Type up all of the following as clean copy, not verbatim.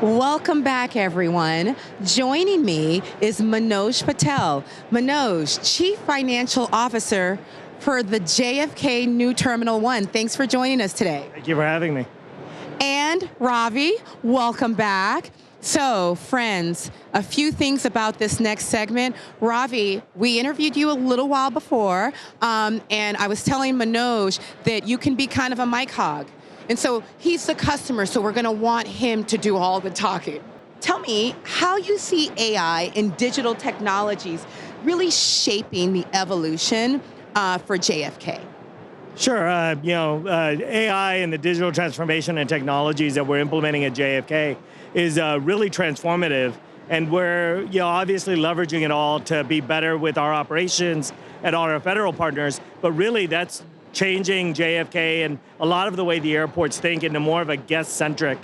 Welcome back, everyone. Joining me is Manoj Patel. Manoj, Chief Financial Officer for the JFK New Terminal One. Thanks for joining us today. Thank you for having me. And Ravi, welcome back. So, friends, a few things about this next segment. Ravi, we interviewed you a little while before, and I was telling Manoj that you can be kind of a mic hog. And so he's the customer, so we're going to want him to do all the talking. Tell me how you see AI and digital technologies really shaping the evolution for JFK. Sure, AI and the digital transformation and technologies that we're implementing at JFK is really transformative, and we're obviously leveraging it all to be better with our operations and all our federal partners, but really that's changing JFK and a lot of the way the airports think into more of a guest-centric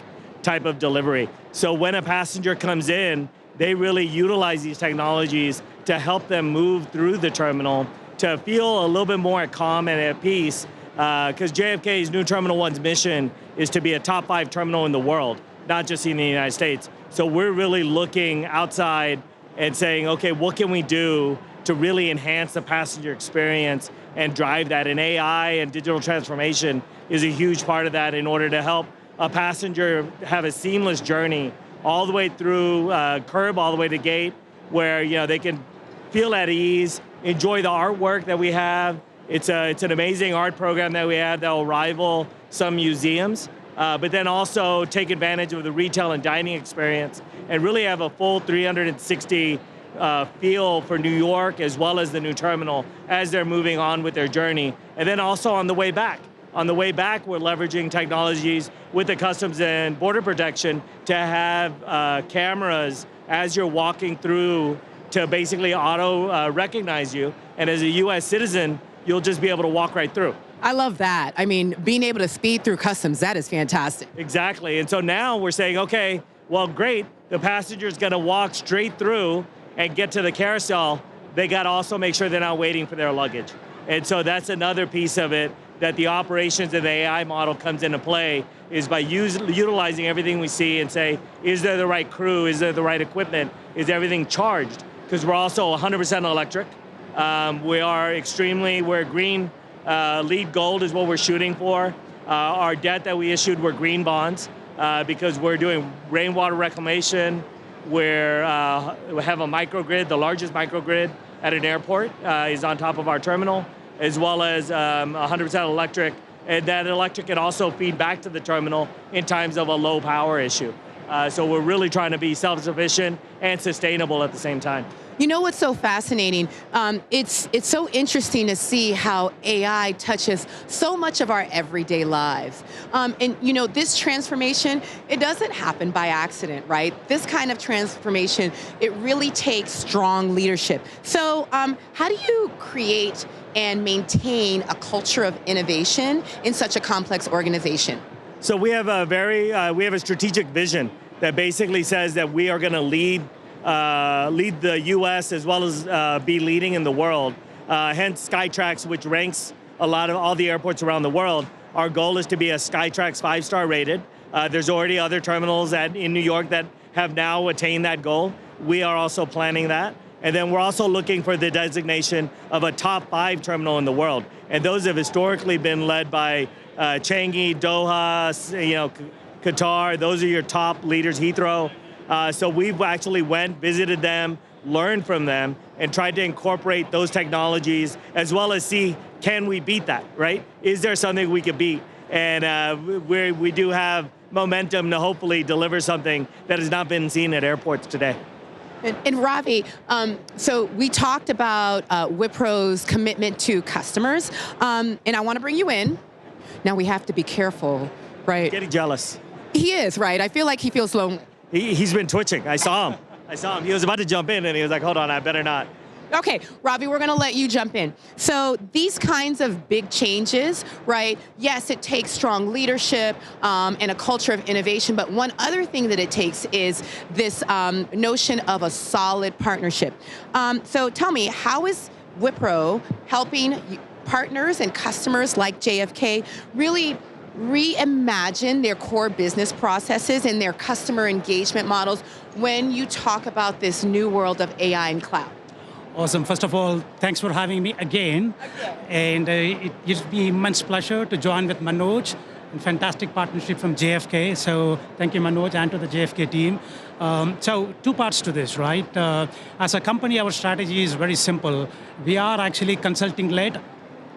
type of delivery. So when a passenger comes in, they really utilize these technologies to help them move through the terminal to feel a little bit more calm and at peace, because JFK's New Terminal One's mission is to be a top 5 terminal in the world, not just in the United States. So we're really looking outside and saying, okay, what can we do to really enhance the passenger experience and drive that? And AI and digital transformation is a huge part of that in order to help a passenger have a seamless journey all the way through curb, all the way to gate, where they can feel at ease, enjoy the artwork that we have. It's an amazing art program that we have that will rival some museums, but then also take advantage of the retail and dining experience and really have a full 360 feel for New York as well as the new terminal as they're moving on with their journey. And then also on the way back. On the way back, we're leveraging technologies with the Customs and Border Protection to have cameras as you're walking through to basically auto recognize you. And as a US citizen, you'll just be able to walk right through. I love that. I mean, being able to speed through customs, that is fantastic. Exactly, and so now we're saying, okay, well, great, the passenger's gonna walk straight through and get to the carousel. They gotta also make sure they're not waiting for their luggage. And so that's another piece of it, that the operations of the AI model comes into play, is by utilizing everything we see and say, is there the right crew, is there the right equipment, is everything charged? Because we're also 100% electric. We're green, LEED gold is what we're shooting for. Our debt that we issued were green bonds because we're doing rainwater reclamation. We have a microgrid, the largest microgrid at an airport is on top of our terminal, as well as 100% electric. And that electric can also feed back to the terminal in times of a low power issue. So we're really trying to be self-sufficient and sustainable at the same time. You know what's so fascinating? It's so interesting to see how AI touches so much of our everyday lives. And this transformation, it doesn't happen by accident, right? This kind of transformation, it really takes strong leadership. So how do you create and maintain a culture of innovation in such a complex organization? So we have a strategic vision that basically says that we are going to lead the U.S. as well as be leading in the world. Hence Skytrax, which ranks all the airports around the world. Our goal is to be a Skytrax 5-star rated. There's already other terminals in New York that have now attained that goal. We are also planning that. And then we're also looking for the designation of a top 5 terminal in the world. And those have historically been led by Changi, Doha, Qatar. Those are your top leaders, Heathrow. So we've actually visited them, learned from them, and tried to incorporate those technologies as well as see, can we beat that, right? Is there something we could beat? And we do have momentum to hopefully deliver something that has not been seen at airports today. And Ravi, so we talked about Wipro's commitment to customers, and I want to bring you in. Now we have to be careful, right? Getting jealous. He is, right? I feel like he feels lonely. He's been twitching. I saw him. He was about to jump in, and he was like, hold on, I better not. Okay, Ravi, we're going to let you jump in. So these kinds of big changes, right? Yes, it takes strong leadership and a culture of innovation, but one other thing that it takes is this notion of a solid partnership. So tell me, how is Wipro helping partners and customers like JFK really reimagine their core business processes and their customer engagement models when you talk about this new world of AI and cloud? Awesome. First of all, thanks for having me again. And it gives me immense pleasure to join with Manoj, and fantastic partnership from JFK. So thank you, Manoj, and to the JFK team. So two parts to this, right? As a company, our strategy is very simple. We are actually consulting-led,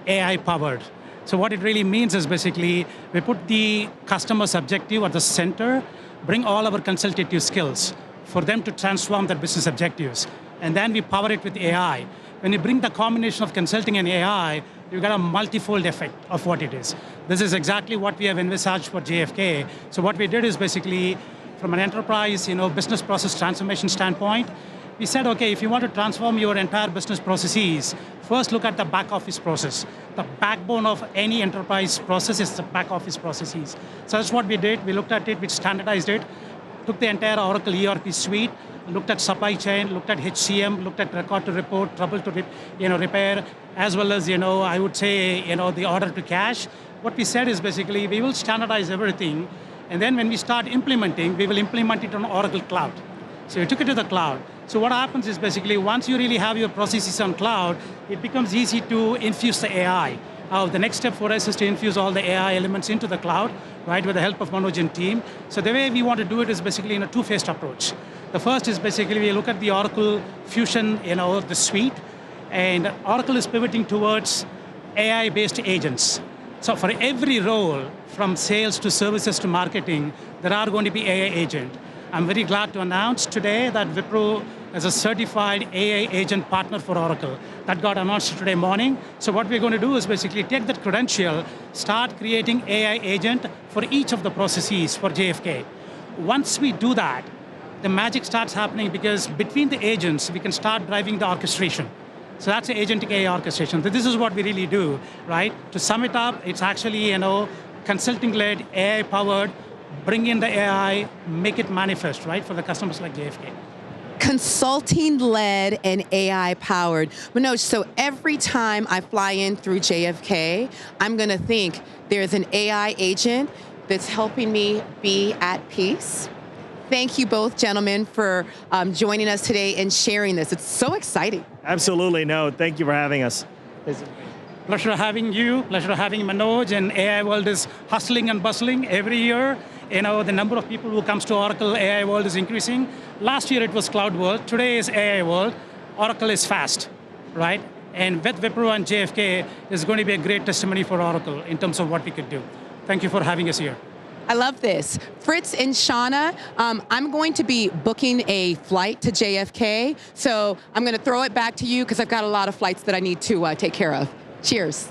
AI-powered. So what it really means is basically, we put the customer's objective at the center, bring all our consultative skills for them to transform their business objectives. And then we power it with AI. When you bring the combination of consulting and AI, you get a multifold effect of what it is. This is exactly what we have envisaged for JFK. So what we did is basically, from an enterprise, business process transformation standpoint, we said, okay, if you want to transform your entire business processes, first look at the back office process. The backbone of any enterprise process is the back office processes. So that's what we did. We looked at it, we standardized it, took the entire Oracle ERP suite, looked at supply chain, looked at HCM, looked at record to report, trouble to repair, as well as, I would say, the order to cash. What we said is basically, we will standardize everything, and then when we start implementing, we will implement it on Oracle Cloud. So we took it to the cloud. So what happens is basically, once you really have your processes on cloud, it becomes easy to infuse the AI. The next step for us is to infuse all the AI elements into the cloud, right, with the help of Manoj and team. So the way we want to do it is basically in a two-phased approach. The first is basically we look at the Oracle Fusion, the suite, and Oracle is pivoting towards AI-based agents. So for every role, from sales to services to marketing, there are going to be AI agent. I'm very glad to announce today that Wipro is a certified AI agent partner for Oracle. That got announced today morning. So what we're going to do is basically take that credential, start creating AI agent for each of the processes for JFK. Once we do that, the magic starts happening because between the agents, we can start driving the orchestration. So that's the agentic AI orchestration. So this is what we really do, right? To sum it up, it's actually, consulting-led, AI-powered, bring in the AI, make it manifest, right, for the customers like JFK. Consulting-led and AI-powered. Manoj, so every time I fly in through JFK, I'm going to think there's an AI agent that's helping me be at peace. Thank you both, gentlemen, for joining us today and sharing this. It's so exciting. Absolutely, no, thank you for having us. Pleasure having you, pleasure having Manoj, and AI world is hustling and bustling every year. The number of people who comes to Oracle AI world is increasing. Last year it was cloud world, today is AI world. Oracle is fast, right? And with Wipro and JFK, is going to be a great testimony for Oracle in terms of what we could do. Thank you for having us here. I love this. Fritz and Shauna, I'm going to be booking a flight to JFK, so I'm going to throw it back to you because I've got a lot of flights that I need to take care of. Cheers.